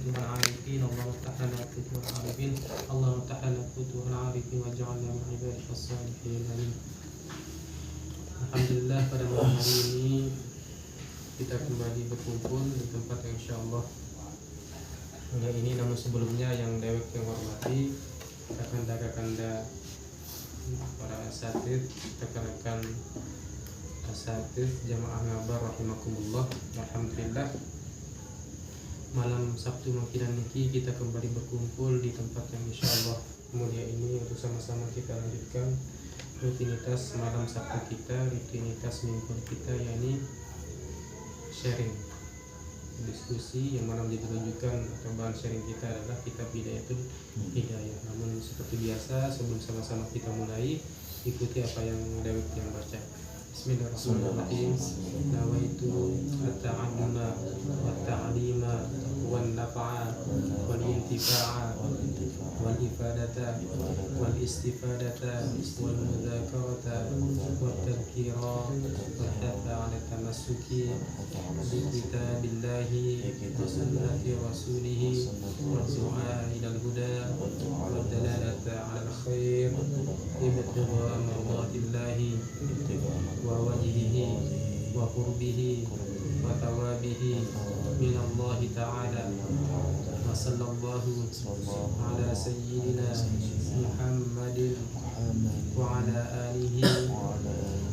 futuhal arifin, Allahumma iftah lana futuhal arifin, Allahumma iftah lana futuhal arifin waj'alna min ibadika as-salihin. Amin. Alhamdulillah, pada malam hari ini kita kembali berkumpul di tempat yang insyaallah mulia ini. Namun sebelumnya yang dewek yang hormati kakanda-kakanda para asatidz, rekan-rekan asatidz jamaah ngabar rahimakumullah. Alhamdulillah, malam Sabtu mangkidan niki kita kembali berkumpul di tempat yang insyaallah mulia ini untuk sama-sama kita lanjutkan rutinitas malam Sabtu kita, rutinitas minggu kita, yakni sharing, diskusi yang mana menjadi rujukan atau bahan sharing kita adalah kitab Bidayatul Hidayah. Namun seperti biasa, sebelum sama-sama kita mulai, ikuti apa yang Dawud yang baca. Bismillahirrahmanirrahim. Nawaitu at-ta'alluma wat-ta'lima wan-naf'a wal-intifa'a wal-ifadata wal-istifadata wal-mudzakarata wat-tadhkira wal-hatha 'ala tamassuki bi kitabillahi wa sunnati rasulih wad-du'a ila al-huda wad-dalalata 'ala al-khair ibtigha'a mardatillahi wa wajhihi wa qurbihi wa tawabihi min Allah ta'ala. Wa sallallahu ala sayyidina Muhammadin wa ala alihi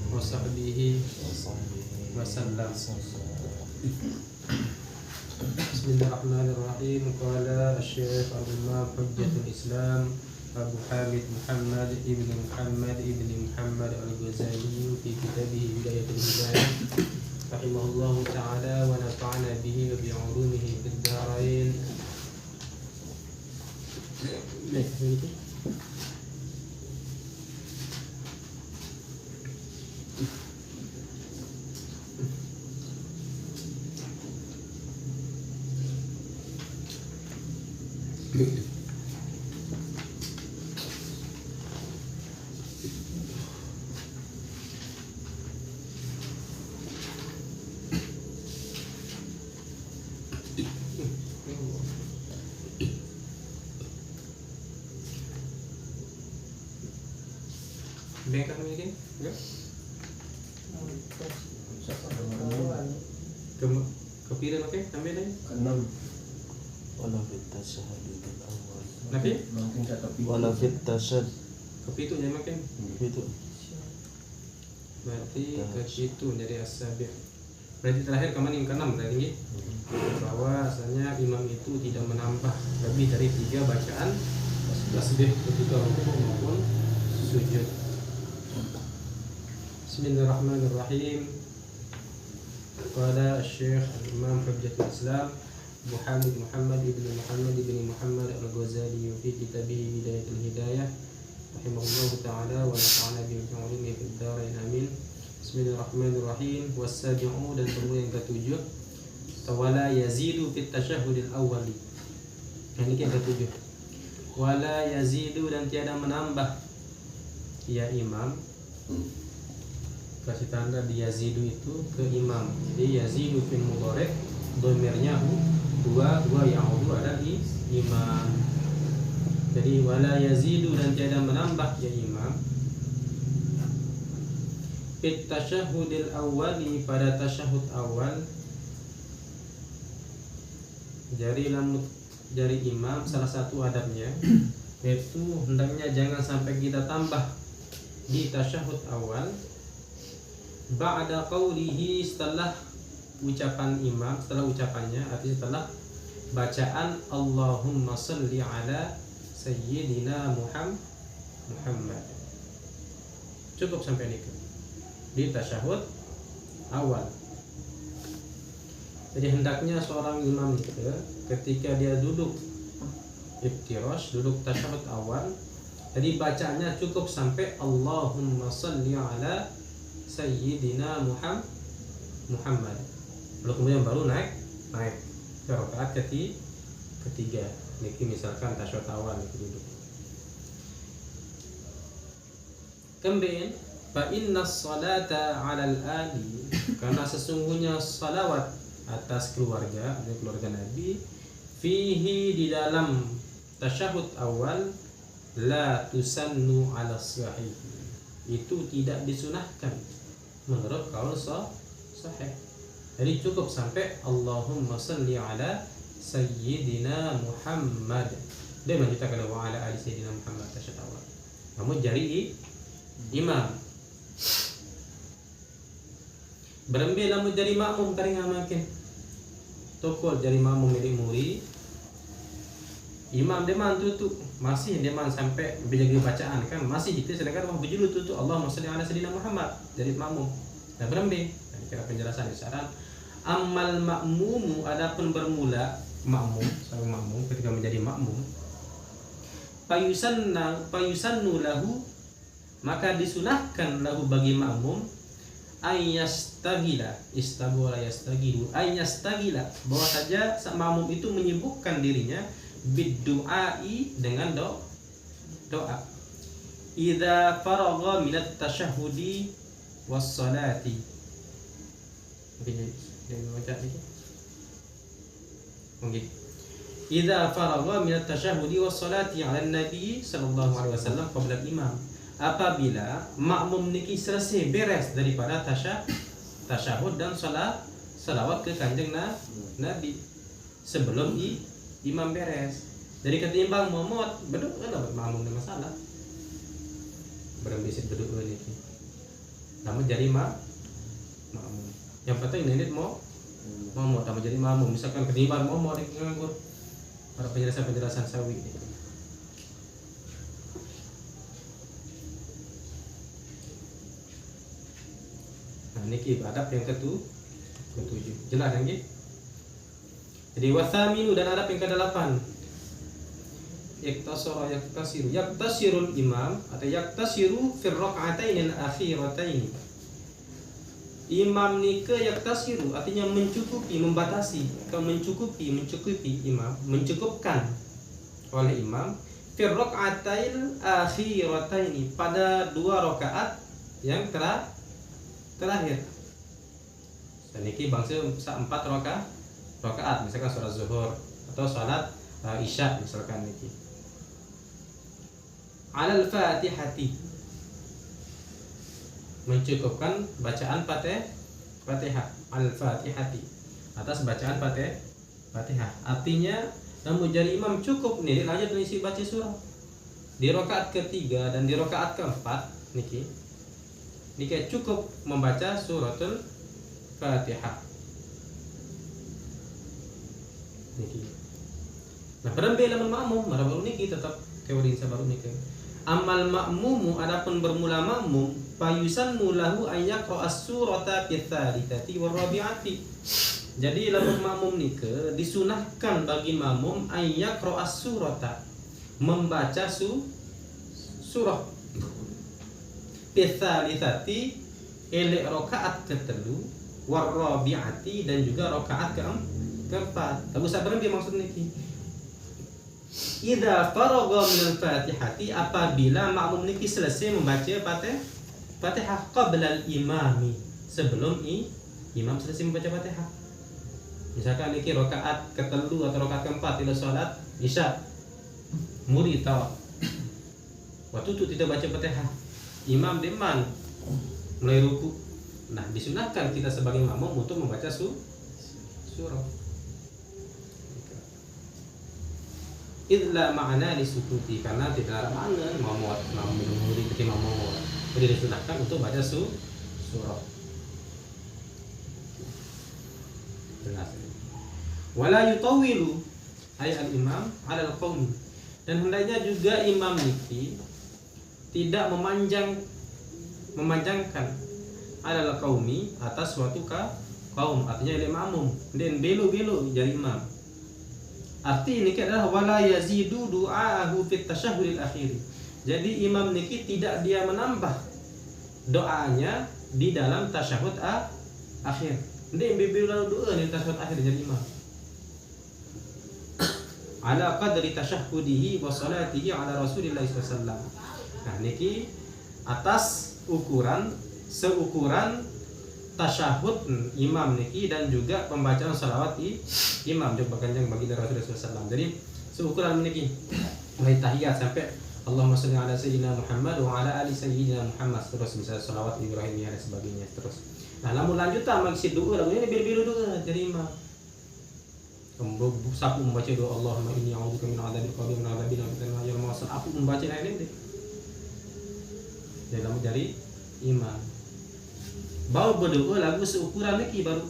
wa sahbihi wa sallam. Bismillahirrahmanirrahim. Qala asy-syekh al-imam hujjatul Islam Abu Hamid Muhammad ibn Muhammad ibn Muhammad al-Ghazali fi kitabih Bidayatul Hidayah rahimahullahu ta'ala wa nafa'ana bihi wa bi'ulumihi fid dharain. Bengkak mungkin? Enggak? Kepikiran oke? Tambah lagi? Keenam. Wala fit tasyahud al-awwal. Nabi? Mungkin kata Wala fit tasyahud Kepitu ya makin? itu. Berarti kepitu jadi as-sabi'. Berarti terakhir kemana yang keenam berarti? Bahwa asalnya imam itu tidak menambah lebih dari 3 bacaan tasbih ketika rukuk maupun sujud. Bismillahirrahmanirrahim. Qala asy-syekh al-imam hujjatul Islam Muhammad Muhammad ibn Muhammad ibn Muhammad al-Ghazali fi kitabih Bidayatul Hidayah rahimahullahu ta'ala wa nafa'ana bihi wa ulumi fid dharain. Amin. Bismillahirrahmanirrahim. Was-sabi'u, dan kemudian yang ke-7, wala yazidu fit tasyahhudil awwali. Ini yang ke-7. Wala yazidu, dan tiada menambah ya imam. Kasih tanda di yazidu itu ke imam. Jadi yazidu fil mudhari' dhamirnya huwa ya'udu ada di imam. Jadi wala yazidu, dan tiada menambah ya imam fit tasyahhudil awwali, pada tasyahud awal. Jari imam salah satu adabnya yaitu hendaknya jangan sampai kita tambah di tasyahud awal ba'da qawlihi, setelah ucapan imam, setelah ucapannya, artinya setelah bacaan Allahumma shalli ala sayyidina Muhammad. Cukup sampai ini di tasyahud awal. Jadi hendaknya seorang imam itu ketika dia duduk iftirash, duduk tasyahud awal, jadi bacanya cukup sampai Allahumma shalli ala sayyidina Muhammad. Lalu kemudian baru naik ke rakaat ketiga. Niki misalkan tasyahud awal itu duduk. Kemudian fa inna sholata 'alal ali, karena sesungguhnya salawat atas keluarga Nabi, fihi di dalam tasyahud awal la tusannu ala sahih, itu tidak disunahkan menurut kaul sahih. Jadi cukup sampai Allahumma salli ala sayyidina Muhammad. Dia menyatakan wa ala ali sayyidina Muhammad tasyahud awal. Namun jari imam berembe lamun jari makmum karing makin tokol jari makmum milik muri imam deman tutup masih deman sampai menjaga bacaan kan masih itu sedangkan wah bujulu tutup Allahumma shalli ala sayyidina Muhammad jadi makmum. Nah berembe kira penjelasan isyarat. Amal makmumu adapun bermula makmum seorang makmum ketika menjadi makmum payusannu lahu maka disunahkan lahu bagi makmum ayyastagila istagola yastagilu ayyastagila bahwa saja makmum itu menyibukkan dirinya bidduai dengan doa idza faragha minat tasyahhudi was salati. Mungkin idza faragha minat tasyahhudi was salati 'ala nabi sallallahu alaihi wasallam qabla al-imam, apabila makmum niki selesai beres daripada tasyahud dan salawat ke kanjeng Nabi sebelum imam beres. Jadi ketimbang momot beduk kan makmum ada masalah. Berambisi beduk niki. Namun jadi makmum. Yang penting ini mau tambah jadi makmum. Misalkan ketimbang momot nganggur. Para penjelasan sawi ini. Nah, niki adab yang ketujuh. Jelas kan nggih? Jadi wasaminu dan adab yang ke-8. Yaktasirul imam atau yaktasiru fir rak'atain al-akhiratain. Imam nika yaktasiru artinya mencukupi, membatasi, atau mencukupi imam, mencukupkan oleh imam fir rak'atain akhiratain pada 2 rakaat yang terakhir. Dan niki bangsa 4 rakaat misalkan salat zuhur atau salat isya misalkan niki. Alal fatihati mencukupkan bacaan Fatihah al-Fatihati atas bacaan Fatihah. Artinya namun jadi imam cukup nih lanjut mengisi baca surah di rakaat ketiga dan di rakaat keempat niki cukup membaca suratul Fatihah niki. Nah berembe lamun makmum baru niki tetap kewedin sabaru niki. Amal makmumu adapun bermula makmum payusannu lahu ayyaqra as-surata fi tsalitsati war rabi'ati. Jadi lamun makmum nike disunahkan bagi makmum ayyaqra as-surata membaca surah fi tsalitsati ele rakaat ketelu war rabi'ati dan juga rakaat keempat. Tahu sabar dia maksud niki. Idza faragha minal Fatihati apabila makmum niki selesai membaca Fatihah qabla al-imami sebelum imam selesai membaca Fatihah. Misalkan niki rakaat ketelu atau rakaat keempat ila salat isya. Muri tawa. Waktu itu tidak baca Fatihah. Imam deman mulai ruku. Nah, disunahkan kita sebagai makmum untuk membaca surah. Idla ma'ana disukuti karena tidak ada makna mau menunggu ketika mau. Jadi disunahkan untuk baca surah. Jelas. Wala yutawilu ay al-imam 'ala al-qaum. Dan hendaknya juga imam niki tidak memanjangkan 'ala al-qaumi atas suatu kaum, artinya oleh makmum dan belo-belo jadi imam. Arti ini adalah wala yazidu du'aahu fit tasyahhudil akhir. Jadi imam niki tidak dia menambah doanya di dalam tasyahud akhir. Ndek bebel doa di tasyahud akhir jadi imam. Ala qadri tasyahhudihi wa salatihi ala Rasulillah sallallahu alaihi wasallam. Nah niki atas seukuran tasyahud imam niki dan juga pembacaan salawat imam coba kanjeng baginda Rasulullah SAW. Jadi seukuran niki mulai tahiyat sampai Allahumma sholli ala sayyidina Muhammad wa ala ali sayyidina Muhammad, terus misalnya salawat Ibrahimiyah dan sebagainya terus. Nah, lamun lanjutan maksud doa lagu ini biru-biru doa jadi imam. Sapu membaca doa Allahumma inni a'udzubika min adzabil qabri wa min adzabil nar. Aku membaca ini dalam dari imam. Baru berdoa lagu seukuran niki baru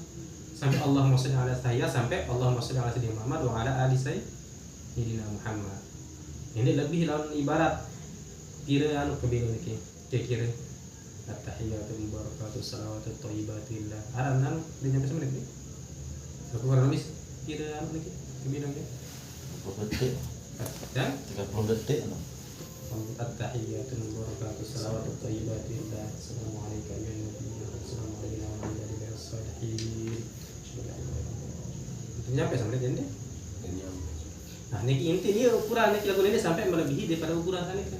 sampai Allahumma sholli ala sayyidina sampai Allahumma sholli ala sayyidina Muhammad wa ala ali sayyidina Muhammad. Ini lebih lawan ibarat kira anu kebilu niki. Kira at-tahiyatu mubarakatuh salawatu thayyibatillah. Aran dia nyampe semenit ni. Aku kurang lebih kira anu niki kebilu niki. 30 detik. Dan 30 detik no. At-tahiyatu mubarakatuh salawatu thayyibatillah. Assalamualaikum warahmatullahi wabarakatuh. Itu nyampe semenit ini. Nah, niki inti ini ukuran niki lagu ini sampai melebihi daripada ukuran tadi kan.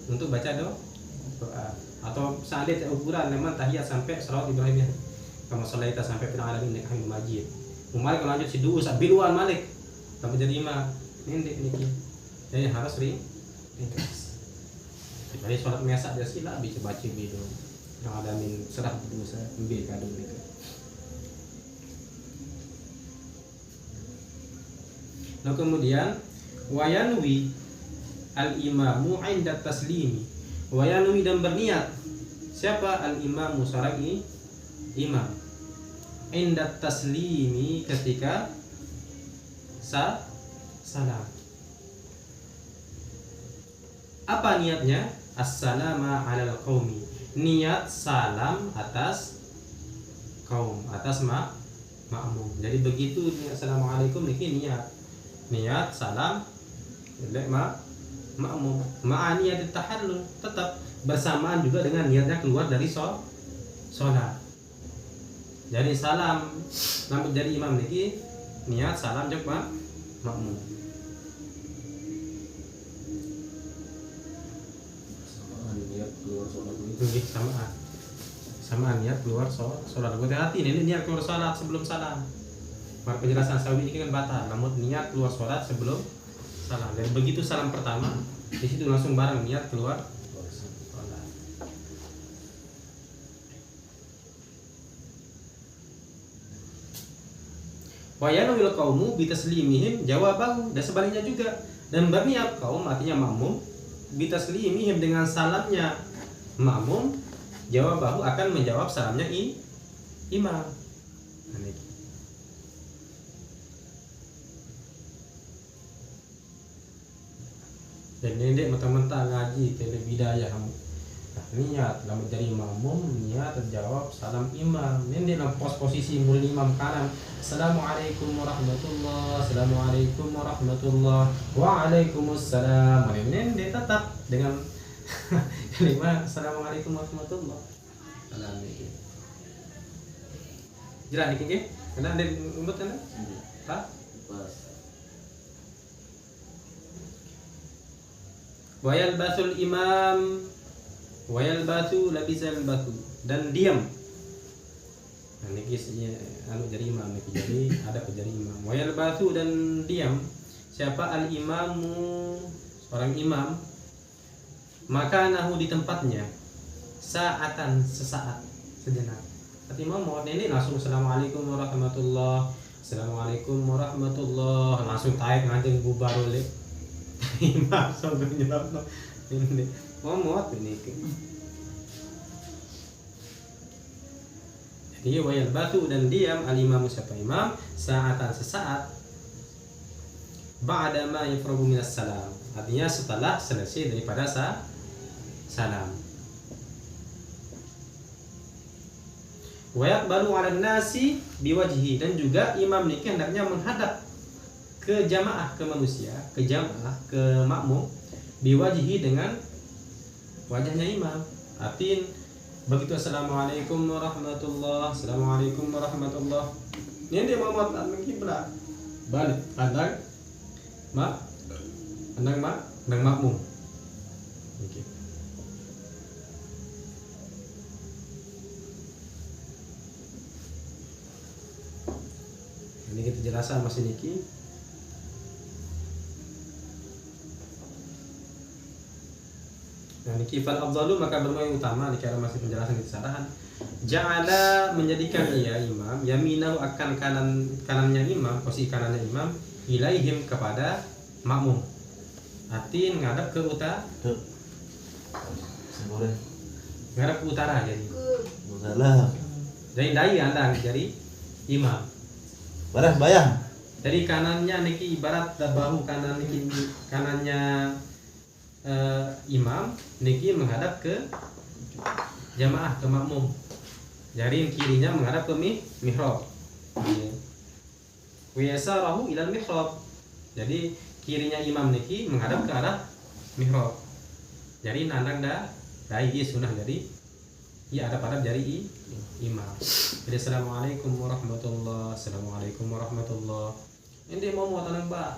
Untuk baca doa atau seandainya ukuran memang tahiyat sampai salawat Ibrahimiyah. Kama sholaita sampai fil alamin innaka Hamidum Majid. Umar kalau lanjut si du'us biluan malik. Sampai jadi imam. Ini niki. Jadi harus ringkas. Kecuali sholat mesak dia sila baca bidu. Yang alamin serah dosa ambil kado mereka. Nah kemudian wayanwi al-imamu 'inda taslimi. Wayanwi dan berniat. Siapa al-imamu seorang imam? 'Inda taslimi ketika salam. Apa niatnya? As-salama 'alal qaumi. Niat salam atas kaum, atas makmum. Jadi begitu assalamualaikum niki niat salam oleh makmum ma'ani niat tahallul tetap bersamaan juga dengan niatnya keluar dari sholat. Jadi salam namun jadi imam niki niat salam jek makmum. Samaan niat keluar sholat Itu samaan niat keluar sholat. Hati-hati ini niat keluar sholat sebelum salam. Maka penjelasan sawi ini kan batal, namun niat keluar sholat sebelum salam. Dan begitu salam pertama, di situ langsung bareng niat keluar sholat. Wa yanwil qaumu bitaslimihim jawabahu, dan sebaliknya juga. Dan berniat kaum artinya makmum bitaslimihim dengan salamnya makmum jawabahu akan menjawab salamnya imam. Dan ini mentah-mentah ngaji telebidayah kamu. Nah, niat dalam jadi makmum, niat terjawab salam imam. Ini dalam posisi mulia imam kanan. Assalamualaikum warahmatullah. Assalamualaikum warahmatullah. Waalaikumsalam. Ini tetap dengan kalimat assalamualaikum warahmatullah. Salam ini. Jelas niki? Kena ada umat kan? Pak? pas Wayal basul imam wayal batu labizal batu dan diam. Nah, ini kisahnya anu jadi imam niki. Jadi ada penjadi imam. Wayal batu dan diam. Siapa al imamu seorang imam maka nahu di tempatnya saatan sesaat sejenak. Tapi imam mau ini langsung assalamualaikum warahmatullah. Assalamualaikum warahmatullah. Langsung taik ngajeng bubar oleh imam sampai nyelap ini mau ini. Jadi wayal batu dan diam al imamu siapa imam saatan sesaat ba'da ma yafragu minas salam, artinya setelah selesai daripada salam. Wa yaqbalu 'alan nasi biwajhi, dan juga imam niki hendaknya menghadap ke jamaah, ke manusia, ke jamaah, ke makmum biwajhi dengan wajahnya imam. Artiin begitu assalamualaikum warahmatullah, assalamualaikum warahmatullah. Ini dia Muhammad al-Qiblah. Balik pandang makmum. Okay. Ini kita jelasan masih niki. Nah niki fal afdalu maka bermain utama niki ada masih penjelasan di sarahan. Ja'ala menjadikan ia imam yaminahu akan kanannya imam, posisi kanannya imam ilaihim kepada makmum. Arti menghadap ke utara. Tuh. Boleh. Menghadap ke utara jadi. Salah. Jadi dai anda jadi imam. Barang bayang. Jadi kanannya niki ibarat bahu kanan niki kanannya imam niki menghadap ke jamaah ke makmum. Jadi kirinya menghadap ke mihrab. Wa yasarahu ilal mihrab. Jadi kirinya imam niki menghadap ke arah mihrab. Jadi nandang dai sunnah jadi ia ada pada jari imam. Jadi assalamualaikum warahmatullah, assalamualaikum warahmatullah. Ini mau tanang ba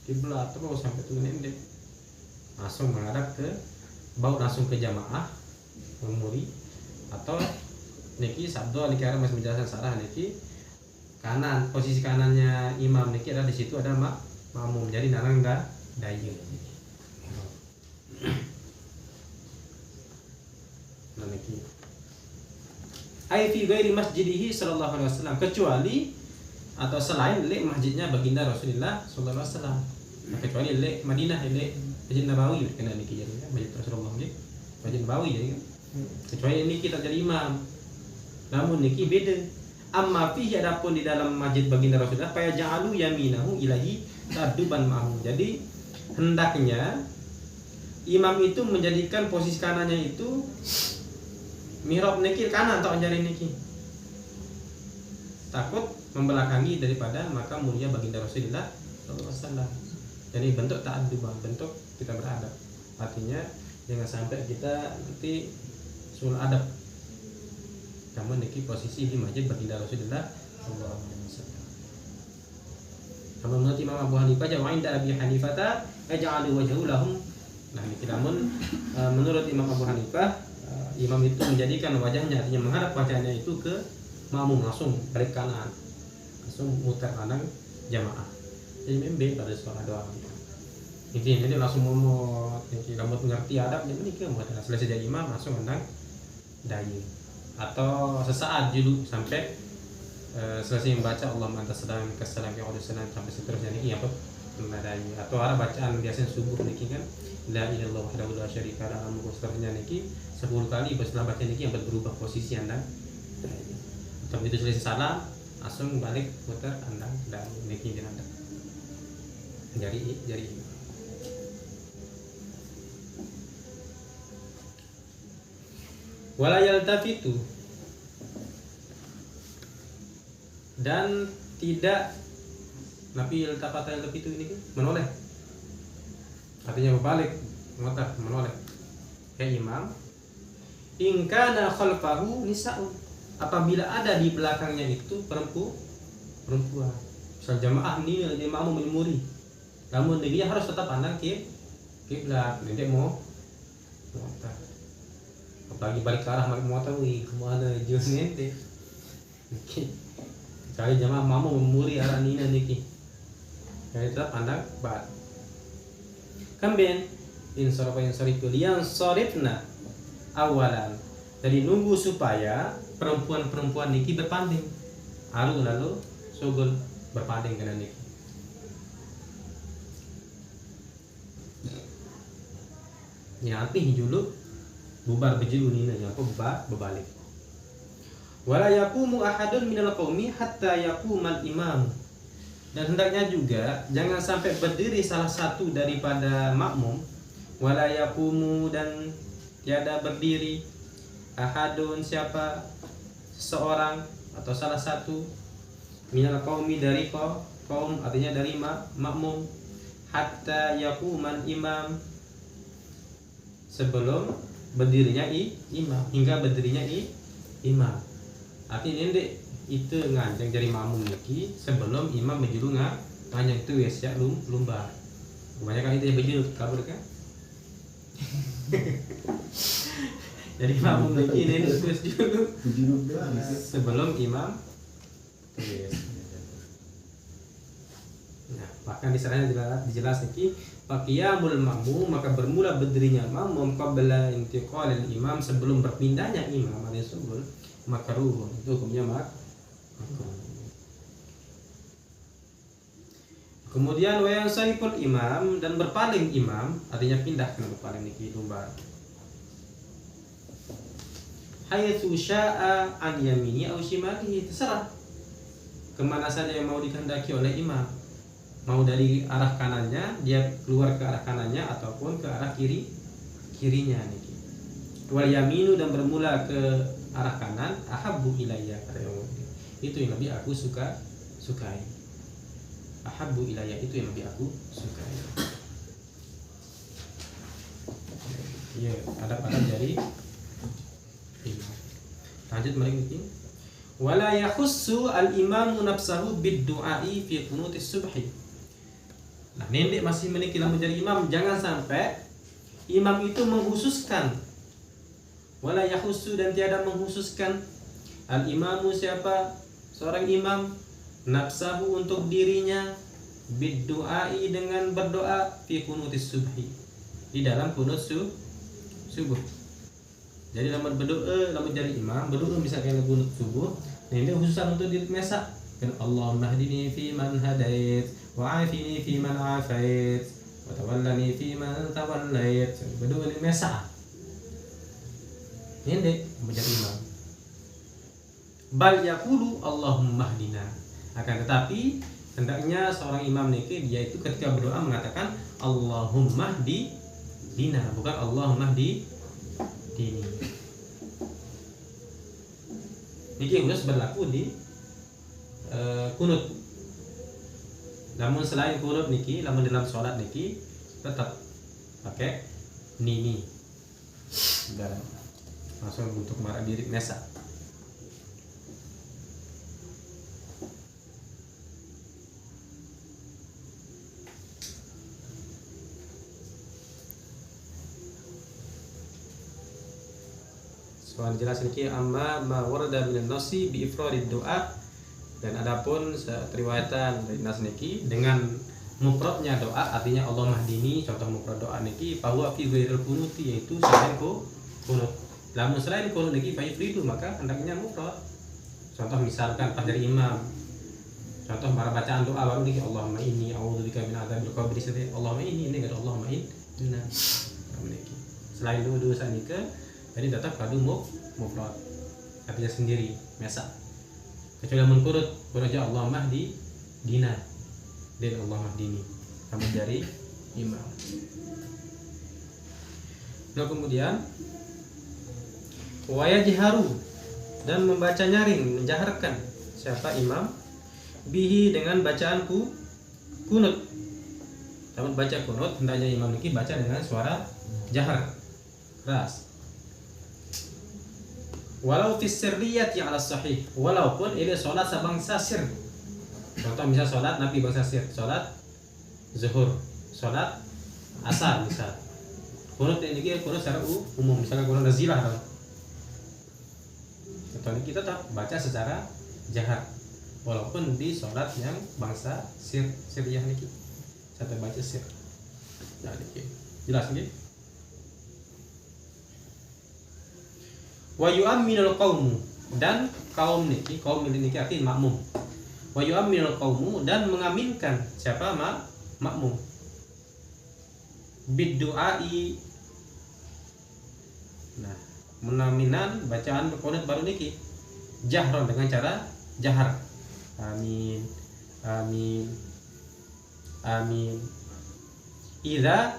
kiblat terus sampai turun ini langsung menghadap ke bau langsung ke jamaah memuri atau niki sabdo niki ada masih menjelaskan sarah niki kanan posisi kanannya imam niki ada di situ ada makmum jadi nanang dayu. Nah niki ai fi ghairi masjidihi sallallahu alaihi wasallam kecuali atau selain lek masjidnya baginda Rasulullah sallallahu alaihi wasallam. Kecuali lek Madinah lek Masjid Nabawi kena niki jadi Masjid Rasulullah nggih. Masjid Nabawi jadi kan. Kecuali ini kita jadi imam. Namun niki beda. Amma fihi adapun di dalam masjid baginda Rasulullah fa ja'alu yaminahu ilahi taduban ma'hu. Jadi hendaknya imam itu menjadikan posisi kanannya itu mihrab niki kanan atau jari niki. Takut membelakangi daripada maka mulia baginda Rasulullah sallallahu alaihi wasallam. Jadi bentuk ta'addub, bentuk kita beradab. Artinya jangan sampai kita nanti sul adab. Namun niki posisi di masjid baginda Rasulullah sallallahu alaihi wasallam. Namun menurut Imam Abu Hanifah wa inda Abi Hanifah aj'alu wajhahu lahum. Nah niki namun menurut Imam Abu Hanifah imam itu menjadikan wajahnya artinya menghadap wajahnya itu ke makmum langsung balik kanan. Langsung muter kanan jamaah. Jadi membe pada suara doa. Intinya dia langsung momot, niki rambut mengerti adab jadi niki membuat selesai jadi imam langsung hendang dayu. Atau sesaat dulu sampai selesai membaca Allah mantas sedang kesalam ya Allah senang sampai seterusnya niki apa memadai atau arah bacaan biasanya subuh niki kan la ilaha illallah wahdahu la syarika lahu mulku seterusnya niki 10 kali setelah baca niki yang berubah posisi anda atau itu selesai salam langsung balik putar anda dan niki di anda jari wala yaltafitu dan tidak nabi yaltafata yaltafitu ini menoleh artinya berbalik menoleh kayak imam in kana khalfahu nisa'un apabila ada di belakangnya itu perempuan misal jamaah ini makmum menyemuri namun dia harus tetap pandang kiblat dia mau apalagi balik ke arah motor wih kemana jus nente kali jamaah mamu memuri arah nina niki jadi tetap pandang bat kambien insorifu liang sorifna awalan jadi nunggu supaya perempuan niki berpanding lalu sogol berpanding dengan niki nyatih dulu bubar bejilu nina apa berbalik wala yaqumu ahadun minal qaumi hatta yaqumal imam dan hendaknya juga jangan sampai berdiri salah satu daripada makmum wala yaqumu dan tiada berdiri ahadun siapa seorang atau salah satu minal qaumi dari kaum artinya dari makmum hatta yaquman imam sebelum berdirinya imam hingga berdirinya imam artinya ini itu nganjang dari makmum niki sebelum imam menjulu nganjang itu ya lumbar kebanyakan itu ya bejulu kabur kan jadi makmum niki ini terus dulu sebelum imam Nah, bahkan di sana dijelas niki faqiyamul ma'mum, maka bermula berdirinya makmum qabla intiqalil imam, sebelum berpindahnya imam alias subul, makruh, itu hukumnya makruh. Kemudian wa yansariful imam, dan berpaling imam, artinya pindah ke berpaling niki lumbar. Haitsu syaa an yamini aw shimalihi, terserah kemana saja yang mau dikehendaki oleh imam. Mau dari arah kanannya, dia keluar ke arah kanannya, ataupun ke arah kirinya niki. Wal yaminu, dan bermula ke arah kanan, ahabbu ilayya, itu yang lebih aku sukai. Ahabbu ilayya, itu yang lebih aku sukai. Ya, adab-adab dari imam. Lanjut mereka. Wala yakhussu al-imamu nafsahu bid-du'ai fi qunutis subhi. Nah, nendek masih meniki lamun jadi imam, jangan sampai imam itu menghususkan. Wala yakhussu, dan tiada menghususkan al-imamu, siapa seorang imam, nafsahu, untuk dirinya, bid-du'ai, dengan berdoa, fi qunutis subhi, di dalam kunut subuh. Jadi lamun berdoa, lamun jadi imam berdoa misalkan kunut subuh, nah ini khususan untuk diri mesa. Kan Allahumma hdini fi man hadait, wa afini fi man afait, wa tawallani fi man tawallait. Berdoa di mesa. Ini menjadi imam. Bal yaqulu Allahumma hdina. Akan tetapi hendaknya seorang imam niki dia itu ketika berdoa mengatakan Allahumma hdina, bukan Allahumma hdini. Niki khusus berlaku di kunut. Namun selain kunut niki, namun dalam sholat niki tetap pakai nini. Dan langsung untuk marah diri mesa. Soal jelas niki amma ma warada min nasi bi ifradid doa, dan adapun riwayatan dari nas niki dengan mufradnya doa, artinya Allah mahdini, contoh mufrad doa niki bahwa fi ghairil kunuti, yaitu selain kunut. Lamun selain kunut niki fa yufridu, maka hendaknya mufrad. Contoh misalkan pas dari imam, contoh para bacaan doa baru niki Allahumma inni a'udzubika min adzabil qabr, Allahumma inni, ini enggak ada Allahumma inna. Selain dosa niki, jadi tetap kadu mufrad, artinya sendiri mesa. Kecuali menurut aja Allah mahdi dina, dan Allah mahdini, kamu dari imam. Nah, kemudian wayajharu, dan membaca nyaring, menjaharkan siapa imam, bihi, dengan bacaan kunut. Namun baca kunut hendaknya imam niki baca dengan suara jahar, keras. Walau fis sirriyati ala sahih, walaupun ini sholat sebangsa sir. Contoh misal sholat Nabi bangsa sir, sholat zuhur, sholat asar misal. Kunut ini kunut secara umum, misalnya kunut nazilah kan. Contoh ini kita tetap baca secara jahar, walaupun di sholat yang bangsa siriyah niki, saya baca sir. Nah, niki jelas niki. Wa yu'minul qaumu, dan kaum niki, kaum niki artinya makmum. Wa yu'minul qaumu, dan mengaminkan siapa makmum. Bid-du'ai, nah menaminan bacaan kunut baru niki jahron, dengan cara jahar. Amin amin amin. Idza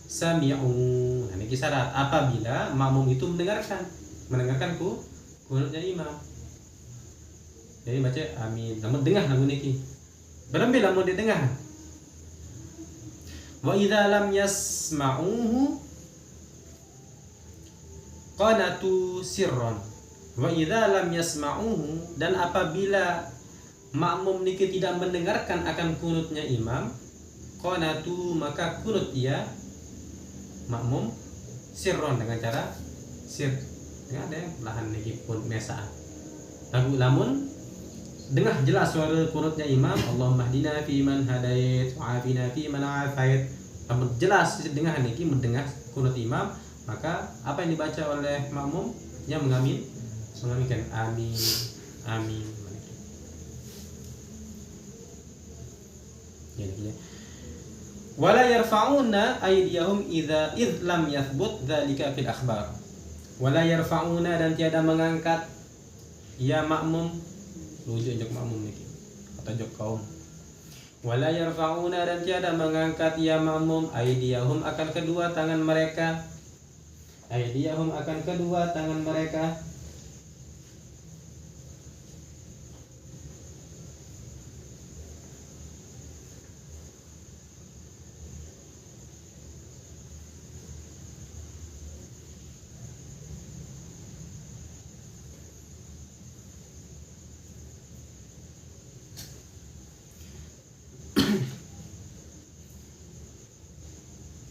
sami'u, nah niki syarat apabila makmum itu mendengarkan kunutnya imam. Jadi baca amin, namun dengar lagu niki. Berembil lamun didengar. Wa idza lam yasma'uhu qanatu sirran. Wa idza lam yasma'uhu, dan apabila makmum niki tidak mendengarkan akan kunutnya imam, qanatu, maka kunut dia makmum sirron, dengan cara sir. Ada yang lahan niki pun mesa. Lamun dengar jelas suara kunutnya imam, Allahumma hdina fi man hadait wa afina fi man afait. Jelas dengar niki mendengar kunut imam, maka apa yang dibaca oleh makmum yang mengaminkan amin amin. Ya. Wala yarfa'una aydiyahum idza id lam yathbut dzalika fil akhbar. Wala yarfa'una dan tiada mengangkat ya makmum, rujuk makmum niki atau jok kaum. Wala yarfa'una dan tiada mengangkat ya makmum aydiyahum akan kedua tangan mereka. Aydiyahum akan kedua tangan mereka.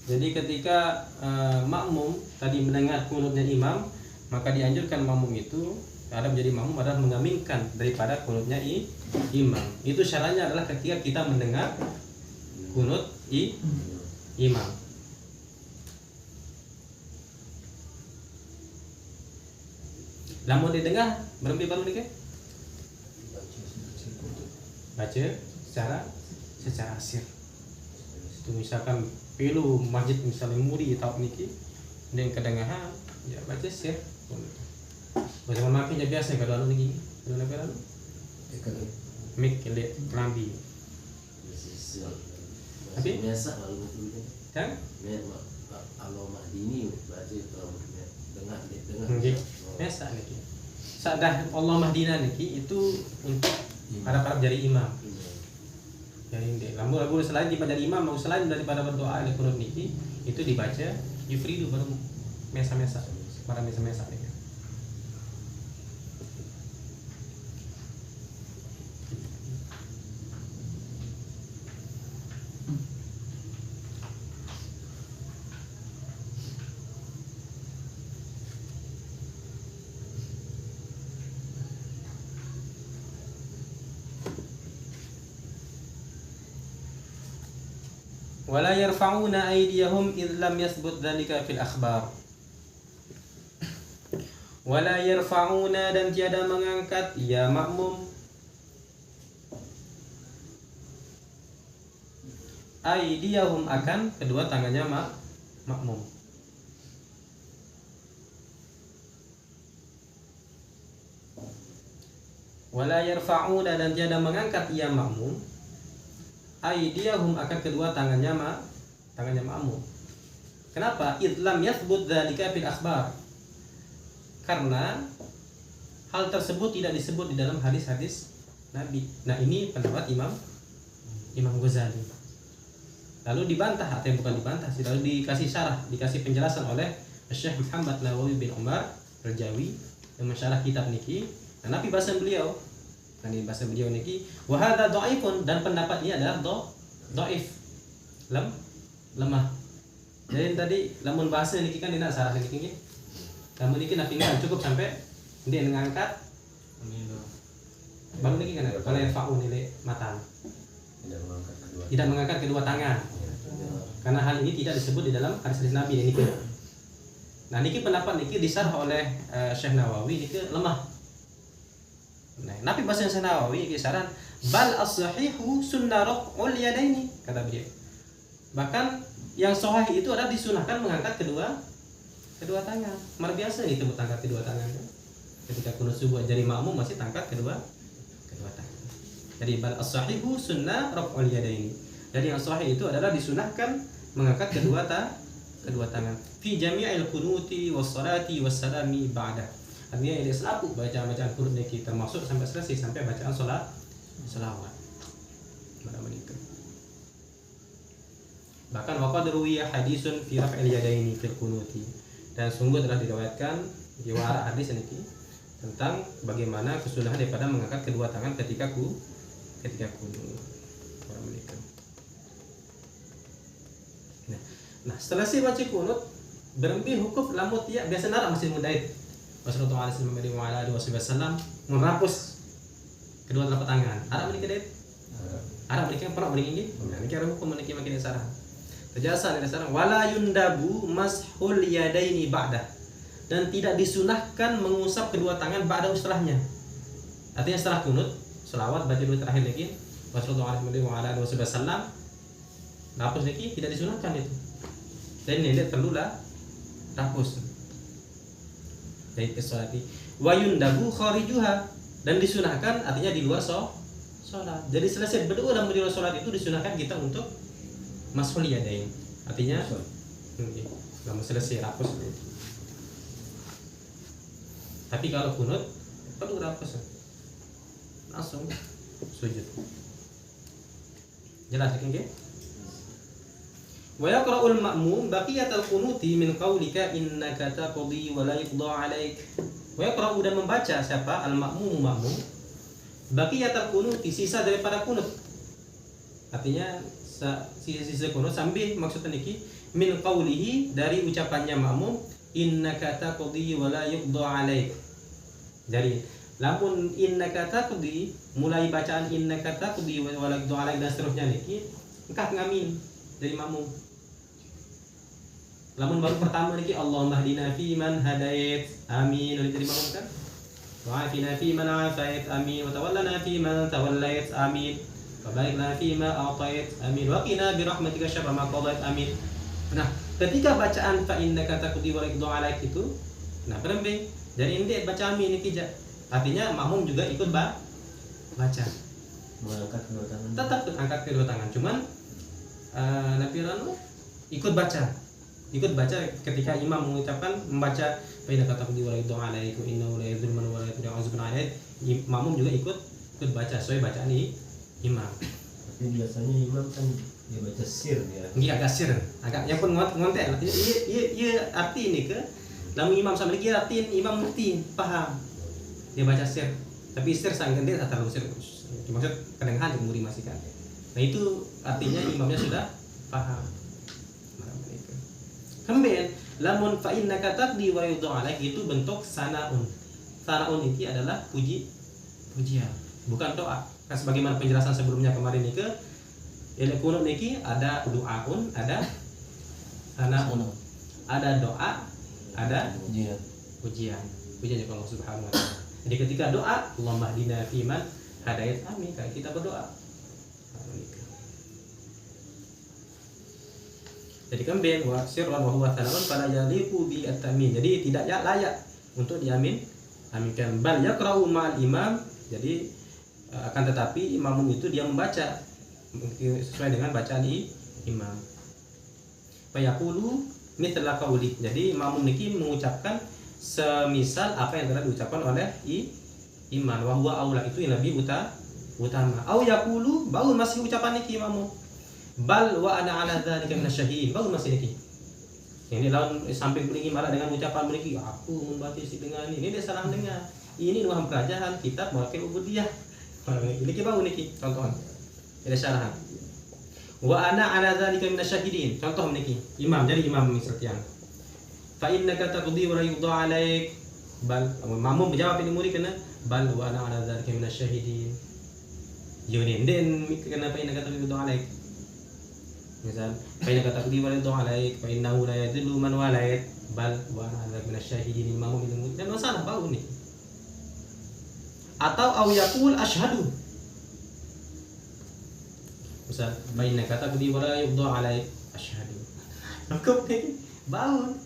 Jadi ketika makmum tadi mendengar kunutnya imam, maka dianjurkan makmum itu ada menjadi makmum adalah mengaminkan daripada kunutnya imam. Itu syaratnya adalah ketika kita mendengar kunut imam. Lamun didengar berempi baru nih baca secara sir. Itu misalkan pilu masjid misalnya muri atau niki dan kedengaran ya baca sir. Macam makinnya biasa kalau anu niki, kalau negara anu. Mik kelek kelambi. Tapi biasa lalu itu kan? Allah mahdini baca dengar. Biasa niki. Sadah Allah mahdina niki itu untuk harap-harap jadi imam. Jadi lagu selain dibaca imam, mau selain daripada berdoa di kunut niki itu dibaca yufridu baru mesa-mesa, para mesa-mesa niki. Wala yarfa'una aydiyahum id lam yathbut dzalika fil akhbar. Wala yarfa'una dan tiada mengangkat ya makmum aydiyahum akan kedua tangannya makmum. Wala yarfa'una dan tiada mengangkat ya makmum aydiyahum akan kedua tangannya makmum. Kenapa? Idlam yathbut dzalika fil akhbar. Karena hal tersebut tidak disebut di dalam hadis-hadis Nabi. Nah, ini pendapat Imam Ghazali. Lalu dibantah atau bukan dibantah sih, lalu dikasih syarah, dikasih penjelasan oleh Syekh Muhammad Nawawi bin Umar Rajawi yang mensyarah kitab niki. Nah, Nabi bahasa beliau dan di bahasa beliau niki wa hadza dhaifun dan pendapat ini adalah dhaif lemah. Jadi tadi lamun bahasa niki kan dina sarah niki nggih. Lamun niki napi cukup sampai dia ngangkat baru niki kan kalau fa'u nilai matan. Tidak mengangkat kedua tangan. Karena hal ini tidak disebut di dalam hadis Nabi niki. Nah, niki pendapat niki disarah oleh Syekh Nawawi niki lemah. Nah, Nabi bahasa Syekh Nawawi kisaran bal as-sahihu sunnah raf'ul yadaini kata beliau. Bahkan yang sahih itu adalah disunahkan mengangkat kedua tangan. Mar biasa itu mengangkat kedua tangan. Ketika kunut subuh jadi makmum masih tangkat kedua tangan. Jadi bal as-sahihu sunnah raf'ul yadaini. Jadi yang sahih itu adalah disunahkan mengangkat kedua tangan. Fi jami'il qunuti was salati was salami ba'da. Artinya ini selaku bacaan kunut niki termasuk sampai selesai sampai bacaan selawat. Bahkan waqad ruwiya hadisun fi raf'il yadaini fil qunuti. Dan sungguh telah diriwayatkan di wara hadis niki tentang bagaimana kesunahan daripada mengangkat kedua tangan ketika kunut. Nah, setelah si baca kunut berempi hukum lamut ya biasa nara masih mudait. Rasulullah SAW menghapus kedua telapak tangan. Arab menikah det? Arab menikah pernah menikah ini? Nah, ini kira hukum menikah makin sarah. Terjasa dari sarah wala yundabu mashul yadaini ba'dah. Dan tidak disunahkan mengusap kedua tangan ba'da setelahnya. Artinya setelah kunut, selawat baca dulu terakhir lagi. Wassalamualaikum warahmatullahi wabarakatuh. Hapus niki tidak disunahkan itu. Dan ini perlulah hapus. Dari kesolati. Wa yundabu kharijuha, dan disunahkan artinya di luar sholat. Jadi selesai berdoa dan berdiri sholat itu disunahkan kita untuk mashul yadain. Artinya lama selesai hapus. Tapi kalau kunut perlu hapus. Langsung sujud. Jelas kan ke? Wa yaqra'ul ma'mum baqiyatal qunuti min qaulika innaka taqdi wa la yuqda 'alaik. Wa yaqra'u, dan membaca siapa? Al-ma'mum, ma'mum. Baqiyatal qunuti, sisa daripada kunut. Artinya sisa kunut sambil maksudnya niki min qaulihi, dari ucapannya ma'mum innaka taqdi wa la yuqda 'alaik. Dari lamun innaka taqdi, mulai bacaan innaka taqdi wa la yuqda 'alaik dan seterusnya niki engkah ngamin dari makmum. Lamun baru pertama niki Allahumma hdina fi man hadait, amin, oleh dari makmum kan? Wa afina fi man afait, amin, wa tawallana fi man tawallait, amin, wa barik lana fi ma a'tait, amin, wa qina bi rahmatika syarra ma qadait, amin. Nah, ketika bacaan fa innaka taqdi wa la yuqda 'alaik itu, nah berembing dari ini baca amin niki. Artinya makmum juga ikut baca. Mengangkat kedua tangan. Tetap angkat kedua tangan, cuman Nabi Rano ikut baca ketika imam mengucapkan membaca fa innaka taqdi wa la yuqda 'alaik wa innahu la yadhillu man wala yu'azzibu 'alaik. Makmum juga ikut baca sesuai bacaan imam. Tapi biasanya imam kan dia baca sir ya. Ini agak sir, agak yang pun ngontek. Iya arti ini ke lamun imam sama lagi arti imam ngerti, paham. Dia baca sir, tapi sir sangat dia tak terlalu sir. Maksud kedengaran yang muri masih kan. Nah itu artinya imamnya sudah paham. Kemudian lamun fa innaka taqdi wa yuqda 'alaik itu bentuk sanaun. Sanaun ini adalah pujian, bukan doa. Nah, sebagaimana penjelasan sebelumnya kemarin ini ke kunut niki ada doaun, ada sanaun. Ada doa, ada pujian. Pujian kepada Allah Subhanahu wa taala. Jadi ketika doa, Allahumma hdina fi man hadait, amin, kayak kita berdoa. Jadi kembali wa sirran wa huwa thanan fala yaliqu bi at-tamin. Jadi tidak layak untuk aminkan. Bal yaqra'u ma'al imam. Jadi akan tetapi imam itu dia membaca sesuai dengan bacaan imam. Fa yaqulu mithla qauli. Jadi imam niki mengucapkan semisal apa yang telah diucapkan oleh imam. Wa huwa aula, itu yang lebih utama. Au yaqulu, baru masih ucapan niki imam. Bal wa ana ala dzalika minasyahid, baru masih niki. Ini lawan sampai beringin marah dengan ucapan mereka, aku membaca dengan ini dia salah dengar. Ini nuham kerajaan kitab mewakil ubudiyah. Ini kita baru niki contohan. Ada syarahan. Wa ana ala dzalika minasyahidin. Contoh niki. Imam, jadi imam misalnya. Fa innaka taqdi wa la yuqda 'alaik. Bal makmum menjawab ini murid kena bal wa ana ala dzalika minasyahidin. Yunin den kenapa innaka taqdi wa la yuqda 'alaik? Misal fa innaka taqdi wa la yuqda 'alaik fa innahu la yadhillu man walait bal wa ana ala dzalika minasyahidin. Makmum ini murid dan masalah bau nih. Atau au yaqul asyhadu. Misal fa innaka taqdi wa la yuqda 'alaik asyhadu. Cukup nih. Bau.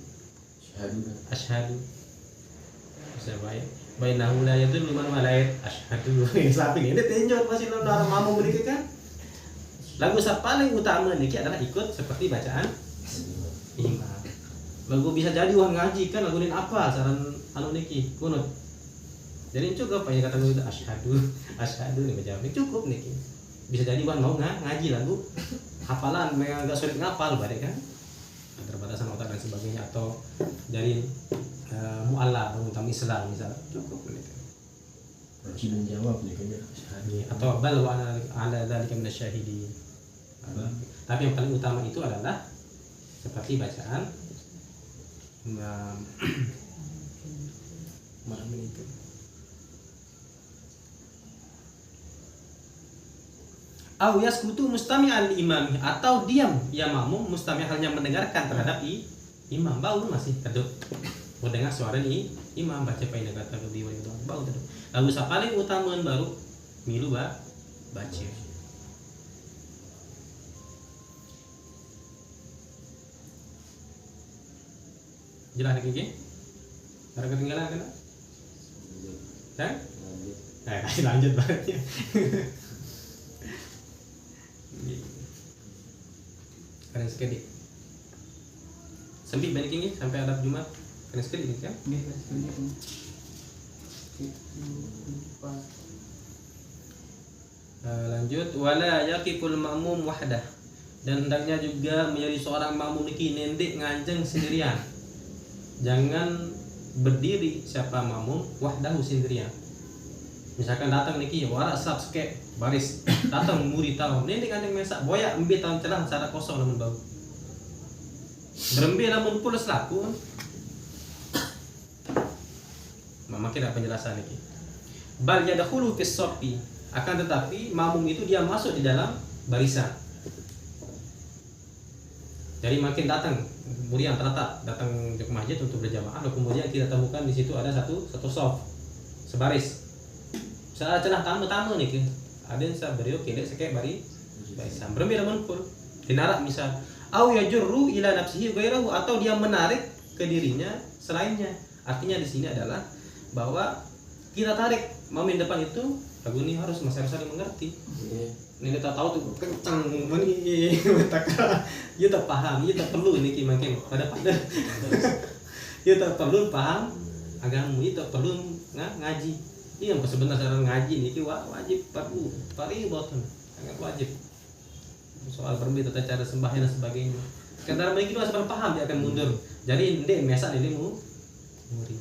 Asyhadu. Bisa baik. Bainahu la yadullu man walait. Asyhadu. Sapi ini tinjau masih orang mamu begitu kan. Lagu paling utama niki adalah ikut seperti bacaan imam. Lagu bisa jadi uang ngaji kan laguin apa saran anu niki kunut. Jadi cukup apa ya kata itu asyhadu nih menjawab cukup niki. Bisa jadi uang mau ngaji lagu hafalan memang agak sulit ngapal balik kan. Keterbatasan otak dan sebagainya atau dari mu'alla tentang Islam misalnya cukup mereka. Wajib menjawab nih kayaknya. Atau bal wa ala dzalika minasyahidin. Tapi yang paling utama itu adalah seperti bacaan malam itu. Au yaskutu mustami'an li imami, atau diam ya makmum mustami' halnya mendengarkan terhadap imam. Bau masih teduh mendengar suara imam baca paina kata lebih bau teduh. Lalu paling utama baru milu baca. Jelas lagi? Ada ketinggalan kan? Lanjut baratnya. Kalian sekali. Sempit balik ini sampai Arab Jumat. Kalian sekali ini kan? Lanjut. Wala yaqiful ma'mum wahdah. Dan hendaknya juga menjadi seorang makmum iki nendek nganjeng sendirian. Jangan berdiri siapa makmum wahdahu sendirian. Misalkan datang niki warak sab seke baris datang muri tahu nendek nganjeng mesak boyak embe tahu celah cara kosong lamun bau. Berembe lamun pula selaku. Makin penjelasan niki. Bal yadkhulu fis saffi, akan tetapi makmum itu dia masuk di dalam barisan. Jadi makin datang, kemudian terletak datang ke masjid untuk berjamaah, lalu kemudian kita temukan di situ ada satu soft sebaris. Misalnya cenah tamu nih, ada yang sabariyo kene sekek barisan. Berbeda menpul, dinarak misal, au yajurru ila nafsihi ghairahu, atau dia menarik ke dirinya selainnya. Artinya di sini adalah bahwa kita tarik mamin depan itu, lagu ini harus saling mengerti. Ini kita tahu tuh kencang ini, dia tak paham, dia tak perlu ini makin pada dia tak perlu paham agama, dia tak perlu ngaji. Iya, sebenarnya ngaji ini wajib perlu, boten sangat wajib. Soal berbeda tata cara sembahyang dan sebagainya. Karena mereka itu harus paham dia akan mundur. Jadi ndek mesak ini muri.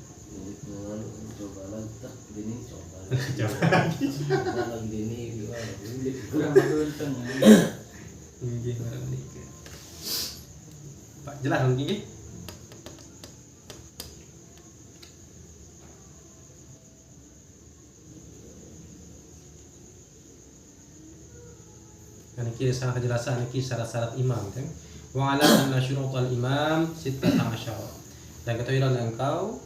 Coba lagi ini kurang beruntung. Pak jelas mungkin. Karena kita sangat kejelasan ini syarat-syarat imam kan. Wa ala anna syurutal imam 16. Dan ketahuilah engkau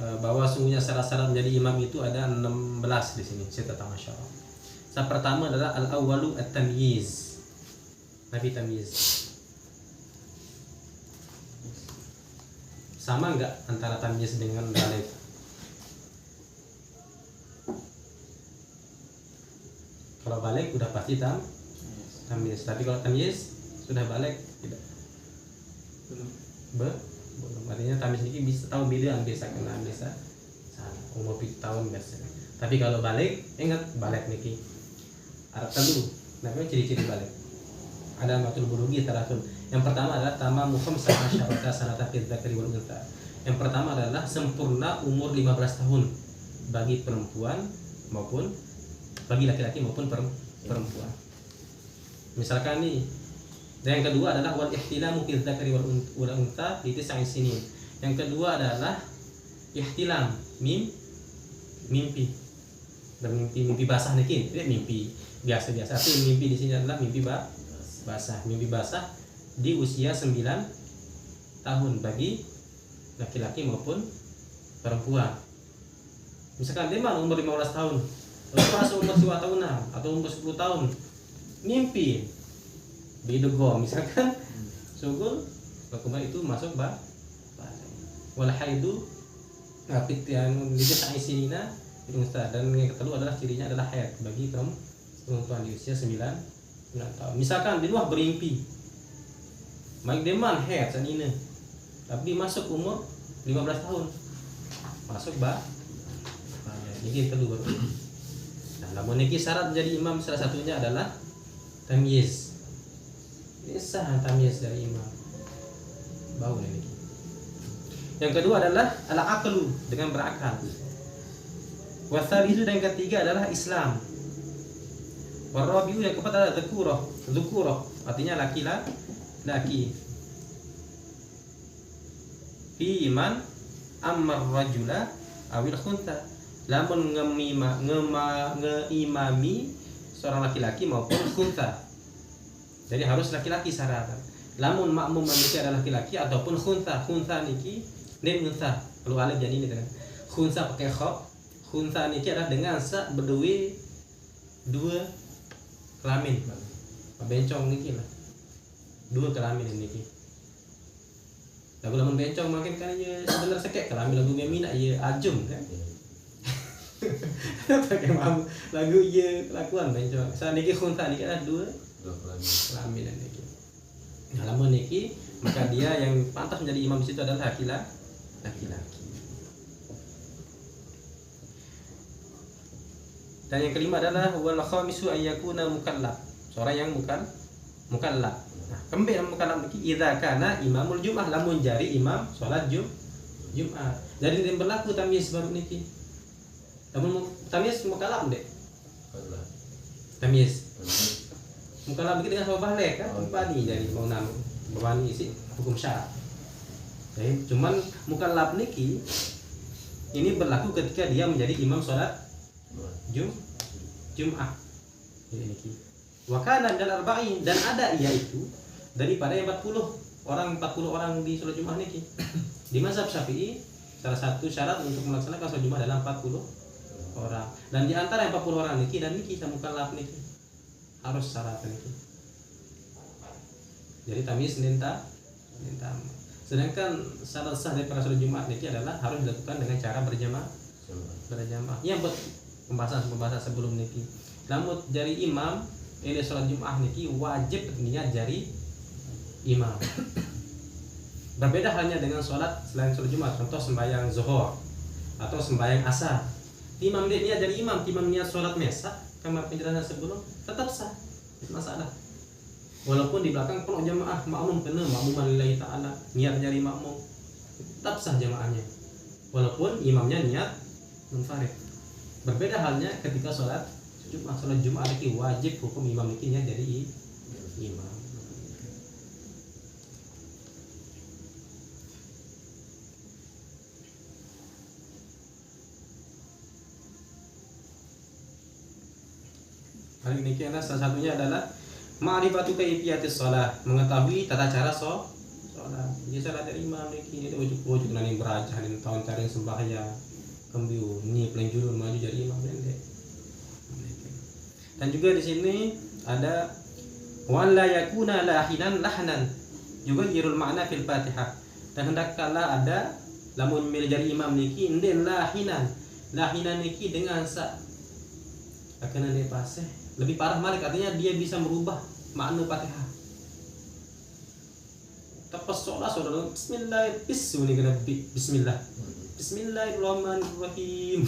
bahwa sungguhnya syarat-syarat menjadi imam itu ada 16 di sini. 16. Yang pertama adalah al-awwalu at-tamyiz. Nabi tamyiz. Sama enggak antara tamyiz dengan balik? Kalau balik udah pasti tamyiz. Tapi kalau tamyiz sudah balik tidak. Belum. Artinya tamyiz ini bisa tahu bilang bisa kena bisa salah umur 7 tahun biasa. Tapi kalau balik ingat balik niki Arab telu. Namanya ciri-ciri balik. Ada matul bulugi taratun. Yang pertama adalah tamamu khamsata asyarata sanata fil dzakari wal untha. Yang pertama adalah sempurna umur 15 tahun bagi perempuan maupun bagi laki-laki maupun perempuan. Misalkan nih. Dan yang kedua adalah wal ihtilamu fil dzakari wal untha li 9 sinin. Yang kedua adalah ihtilam, mimpi. Dan mimpi basah niki, tidak mimpi biasa-biasa. Tapi mimpi di sini adalah mimpi basah. Mimpi basah di usia 9 tahun bagi laki-laki maupun perempuan. Misalkan dia umur 15 tahun, pas umur 2 tahunan atau umur 10 tahun, mimpi bidego misalkan sugul, kemudian itu masuk wal haidu fitian di sa'isinina dan yang kedua adalah cirinya adalah haid bagi perempuan di usia 9 tahun. Misalkan di luar berimpi baik deman haid sanina tapi masuk umur 15 tahun masuk ini kedua. Nah, namun niki syarat menjadi imam salah satunya adalah tamyiz. Ini sah tamyiz dari imam. Bau ini. Yang kedua adalah al-aqlu dengan berakal. Wasalisu dan yang ketiga adalah Islam. Warabiu yang keempat adalah dzukurah, artinya laki. Fi man ammar rajula awil khuntha. Lamun ngeimami seorang laki-laki maupun khuntha. Jadi harus laki-laki syaratnya. Lamun makmum manusia adalah laki-laki ataupun khuntha. Khuntha niki nin khuntha. Kalau alif jadi ini kan. Khuntha pakai kha. Khuntha niki adalah dengan berdua dua kelamin. Bencong niki lah. Dua kelamin niki. Lagu lamun bencong makin kan ya sebenar sekek kelamin lagu memina ya ajum kan. Pakai mamu lagu iya kelakuan bencong. Saat niki khuntha niki adalah dua kelamin niki. Nah, lamun niki maka dia yang pantas menjadi imam di situ adalah laki-laki. Dan yang kelima adalah wal khamisu ayyakuna mukallaf. Seorang yang mukallaf. Nah, kembali mukallaf niki idza kana imamul jum'ah lamun jari imam salat Jumat. Jadi yang berlaku tamyiz baru niki. Lamun tamyiz mukallaf dek. Tamyiz. Mukallaf dengan sama balik kan bani dari bangunan bani isi hukum syarat. Jadi cuman mukallaf niki ini berlaku ketika dia menjadi imam salat Jumat. Jadi niki. Wa kana minal arba'in dan ada yaitu daripada 40 orang di salat Jumat niki. Di mazhab Syafi'i salah satu syarat untuk melaksanakan salat Jumat adalah 40 orang. Dan di antara 40 orang niki dan niki sama mukallaf niki harus syarat niki. Jadi tamyiz ninta. Sedangkan syarat sah dari salat Jumat niki adalah harus dilakukan dengan cara berjamaah. Yang buat pembahasan sebelum niki. Namun jari imam ini salat Jumat niki wajib niat jari imam. Berbeda halnya dengan salat selain salat Jumat, contoh sembahyang zuhur atau sembahyang asar. Imam dia niat jadi imam, imam niat salat mesa, kama penjelasan sebelum tetap sah. Masalah. Walaupun di belakang penuh jamaah, makmum penuh, makmuman lillahi ta'ala, niat jadi makmum, tetap sah jamaahnya. Walaupun imamnya niat munfarid. Berbeda halnya ketika salat Jumat niki wajib hukum imam niki niat jadi imam. Hal ini salah satunya adalah ma'rifatu kaifiyatis shalah, mengetahui tata cara salat. Dia salat dari imam niki itu ujuk-ujuk nani berajah dan tahun cari sembahyang kembiu ni pelenjulun maju jadi imam pendek. Dan juga di sini ada wala yakuna lahinan lahnan juga yirul makna fil Fatihah. Dan hendaklah ada lamun jadi imam niki nden lahinan niki dengan akan ada pasih lebih parah malik, artinya dia bisa merubah makna Fatihah. Tapas saudara Bismillahirrahmanirrahim.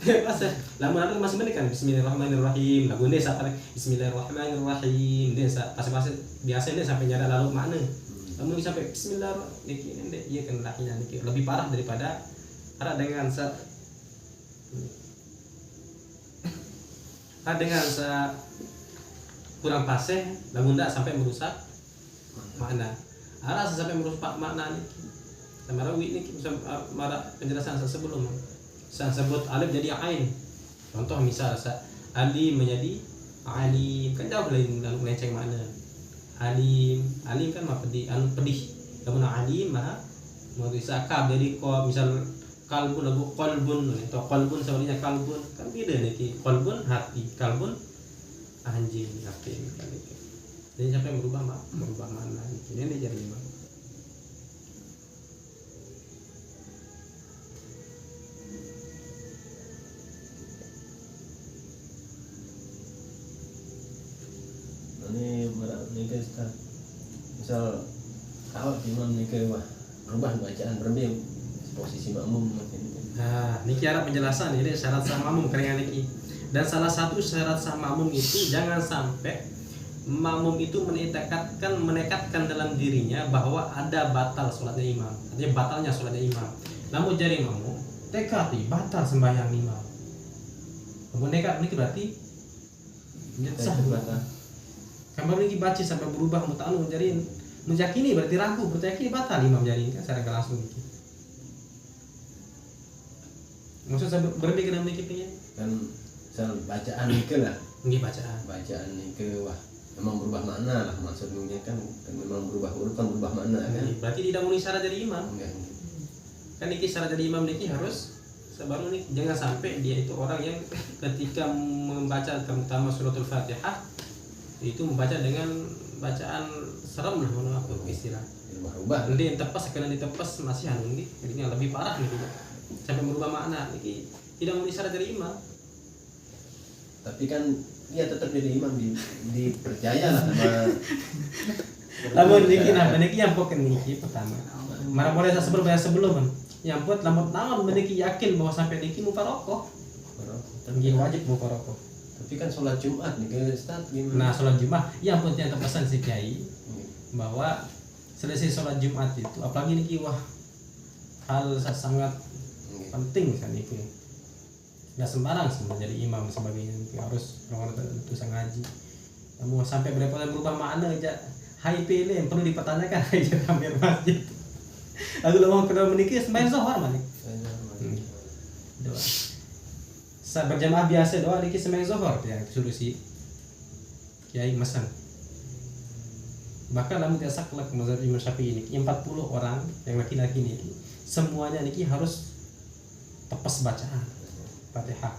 Ya pasal lamun ada masih bener kan Bismillahirrahmanirrahim. Lagu ini sampai Bismillahirrahmanirrahim. Dia pas biasa dia sampai nyada lalu makna. Lamun sampai Bismillahirrahmanirrahim dia iya kan lahinan niki lebih parah daripada ada dengan kurang pasih lamun ndak sampai merusak makna. Ada sampai merusak makna niki. Samarawi niki marah penjelasan sebelum. Saya sebut alif jadi ain. Contoh misal alim menjadi alim, kan jauh lain dalam melenceng makna. Alim kan mah pedih, Namun alim mah mau disakab jadi kok misal kalbun lagu qalbun atau qalbun sebenarnya kalbun kan beda nih. Qalbun hati, kalbun anjing hati gitu. Jadi sampai merubah mana ini dia jadi imam. Ini kan misal kalau imam nikah berubah bacaan berbeda posisi makmum mungkin. Nah, niki ada penjelasan ini syarat sah makmum keringan niki. Dan salah satu syarat sah makmum itu jangan sampai makmum itu menekatkan dalam dirinya bahwa ada batal sholatnya imam. Artinya batalnya sholatnya imam. Namun jadi makmum tekati batal sembahyang imam. Kamu nekat niki berarti sah batal. Kamu niki baca sampai berubah muta'anu menjadi meyakini berarti ragu, berarti batal imam jadi kan secara langsung niki. Maksud saya berbeda dengan niki kan misal bacaan nike lah, nggih bacaan. bacaan nike wah memang berubah makna lah, maksudnya kan memang berubah huruf kan berubah makna kan. Berarti tidak memenuhi syarat jadi imam. Enggak. Kan niki syarat jadi imam niki harus baru nih, jangan sampai dia itu orang yang ketika membaca terutama suratul Fatihah itu membaca dengan bacaan serem lah, mana apa istilah. Berubah-ubah. Nanti yang tepas karena ditepas masih anu nih, jadinya lebih parah nih sampai merubah makna niki tidak memenuhi syarat jadi imam. Tapi kan dia tetap jadi imam, dipercaya lah sama. Lamun niki niki yang pokok niki pertama. Marah boleh saya sebelum kan. Yang buat lamun naon meniki yakin bahwa sampai niki mufarokoh. Nggih wajib mufarokoh. Tapi kan sholat Jumat nih ke Ustaz gimana? Nah, sholat Jumat yang penting terpesan si Kiai bahwa selesai sholat Jumat itu apalagi niki wah hal sangat penting kan itu. Nggak sembarang sebenarnya jadi imam sebagainya, harus orang-orang itu sangat ngaji. Namun sampai berubah makna aja HIP yang perlu dipertanyakan aja hampir masjid. Lalu mau kedua menikah sembahyang zuhur malik. Doa. Saat berjamaah biasa doa niki sembahyang zuhur yang solusi Kiai Masan. Bahkan namun tidak saklek mazhab Imam Syafi'i ini 40 orang yang laki-laki niki semuanya niki harus tepas bacaan Fatihah.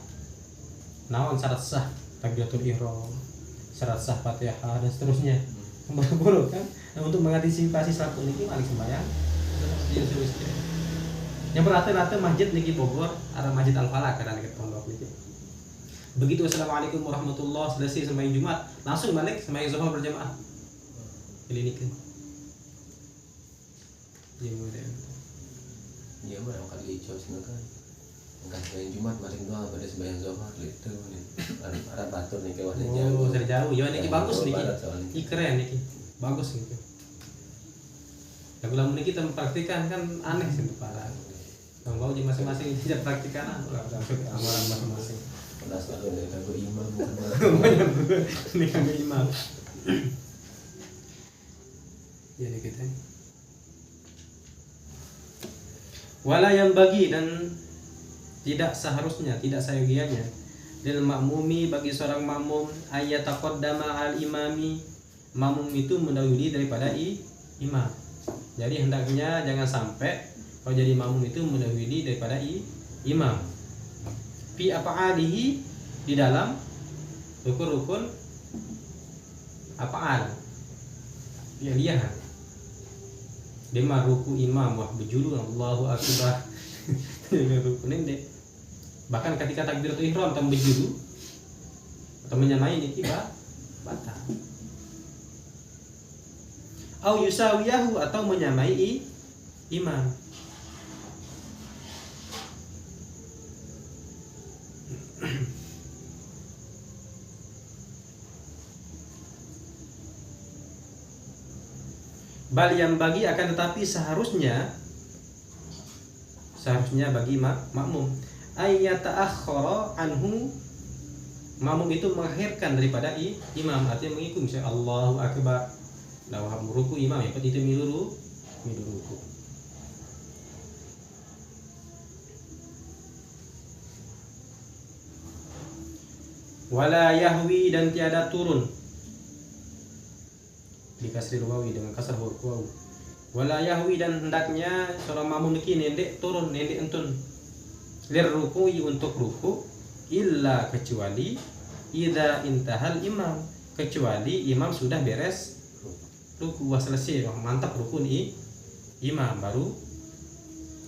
Naon syarat sah takbiratul ihram, syarat sah Fatihah dan seterusnya. Buru-buru kan. Nah, untuk mengantisipasi satu niki malik sembahyang yang berarti masjid niki Bogor ada Masjid Al-Falah karena dekat pondok niki. Begitu assalamualaikum warahmatullah selesai sembahyang Jumat langsung balik sembahyang zuhur berjamaah. Ini niki. Iya mah yang kali hijau sih kan. Enggak sembahyang Jumat balik doa pada sembahyang zuhur gitu nih. Ada batur nih kawan jauh. Oh, dari jauh. Ya niki bagus niki. Iki keren niki. Bagus gitu. Tapi kalau kita mempraktikkan kan aneh sih para. Kalau di masing-masing tidak praktikan amalan masing-masing. Pada selalu dari kagak imam bukan. Ini kami imam. Jadi kita. Wala yang bagi dan tidak seharusnya, tidak sayogianya lil makmumi bagi seorang makmum ayat taqaddama al imami, makmum itu mendahului daripada imam. Jadi hendaknya jangan sampai kalau jadi makmum itu mendahului daripada imam. Fi af'alihi di dalam rukun-rukun af'al. Dia Dema ruku imam wah berjulu Allahu akbar. Rukun ini. Bahkan ketika takbiratul ihram atau berjulu atau menyamai niki batal. Au yusawiyahu atau menyamai imam. Bal yang bagi akan tetapi seharusnya bagi makmum ayyata'akhkhara anhu, makmum itu mengakhirkan daripada imam, artinya mengikuti misalnya Allahu akbar lawah ruku imam ya itu milu ruku. Wala yahwi dan tiada turun di kasril wawi dengan kasar huruf waw. Wala yahwi dan hendaknya seorang makmum niki nendek turun nendek entun lir ruku'i untuk ruku illa kecuali idza intahal imam, kecuali imam sudah beres ruku selesai mantap rukun imam baru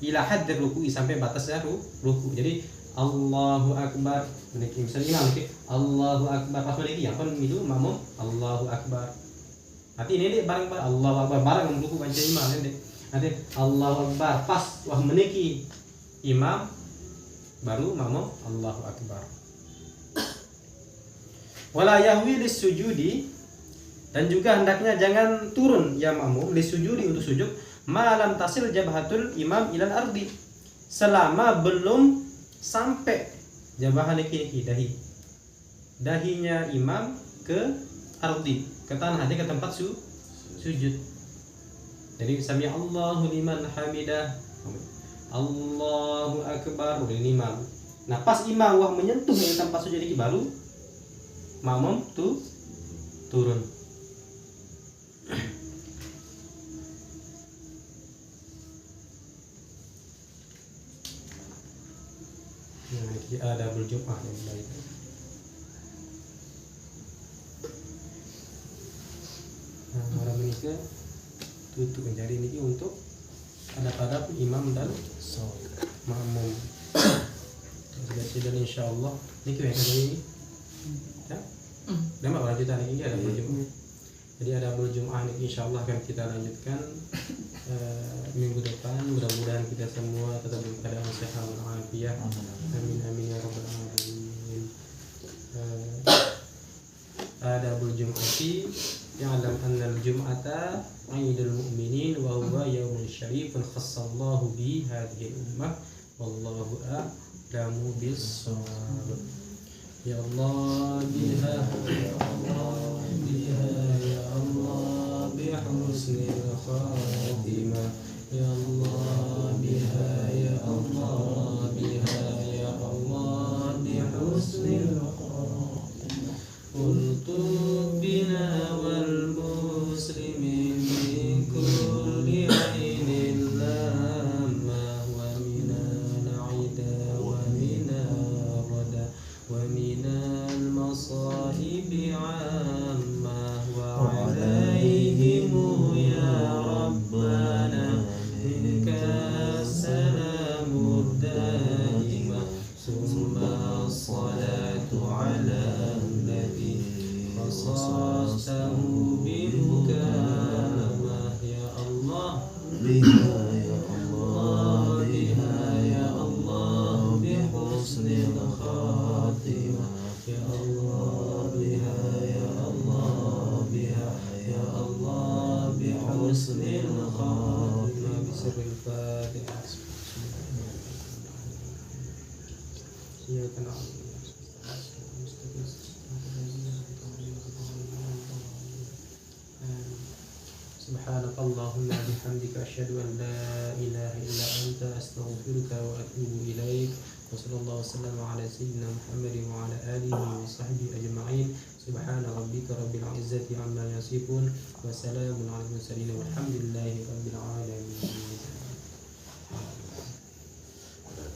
ila hadd ruku'i sampai batasnya ruku. Jadi Allahu akbar niki misalnya imam niki Allahu akbar pas niki yang kan itu makmum Allahu akbar. Nanti ini bareng-bareng Allahu akbar bareng ruku baca imam ini. Nanti Allahu akbar pas wah meniki imam baru makmum Allahu akbar. Wala yahwi lisujudi dan juga hendaknya jangan turun ya makmum lisujudi untuk sujud malam tasil jabhatul imam ilal ardi, selama belum sampai jabah niki dahinya imam ke ardi, ke tanah, ke tempat sujud. Jadi sami Allahu liman hamidah, Allahu akbar oleh imam. Nah pas imam wah menyentuh yang tempat sujud iki baru makmum tuh turun. Nah ini ada berjumlah yang baik. Nah orang menikah tutup mencari ini untuk ada imam dan makmum. Dan insya Allah ini kira ini ya, memang lanjutan ini ada berjumlah. Jadi ada berjumlah ini insya Allah akan kita lanjutkan minggu depan. Mudah-mudahan kita semua tetap dalam keadaan sehat walafiat. Amin amin ya rabbal alamin. Ada berjum'ati ya'lam anna al-jum'ata 'idul mu'minin wa huwa yawmun syarifun khassallahu bi hadhihi ummah wallahu a'lamu bis-shawab. Ya Allah biha ya Allah biha ya Allah biha husnil khatimah ya Allah biha ya Allah biha ya Allah biha husnil khatimah qultu bina wal muslimin min kulli ainin lamma wa minal aida wa minal rada wa minal masaibi amma wa alaihim ya rabbana minka salamu daima summa salatu ala nabi khasasahu bilmukamah ya Allah biha ya Allah biha ya Allah bihusnil khatimah ya Allah biha ya Allah biha ya Allah bihusnil khatimah bisirril fatihah. Iyyaka na'budu wa iyyaka nasta'in. سبحانك اللهم وبحمدك أشهد أن لا إله إلا أنت أستغفرك وأتوب إليك وصلى الله وسلم على سيدنا محمد وعلى آله وصحبه أجمعين سبحان ربك رب العزة عما يصفون وسلام على المرسلين والحمد لله رب العالمين.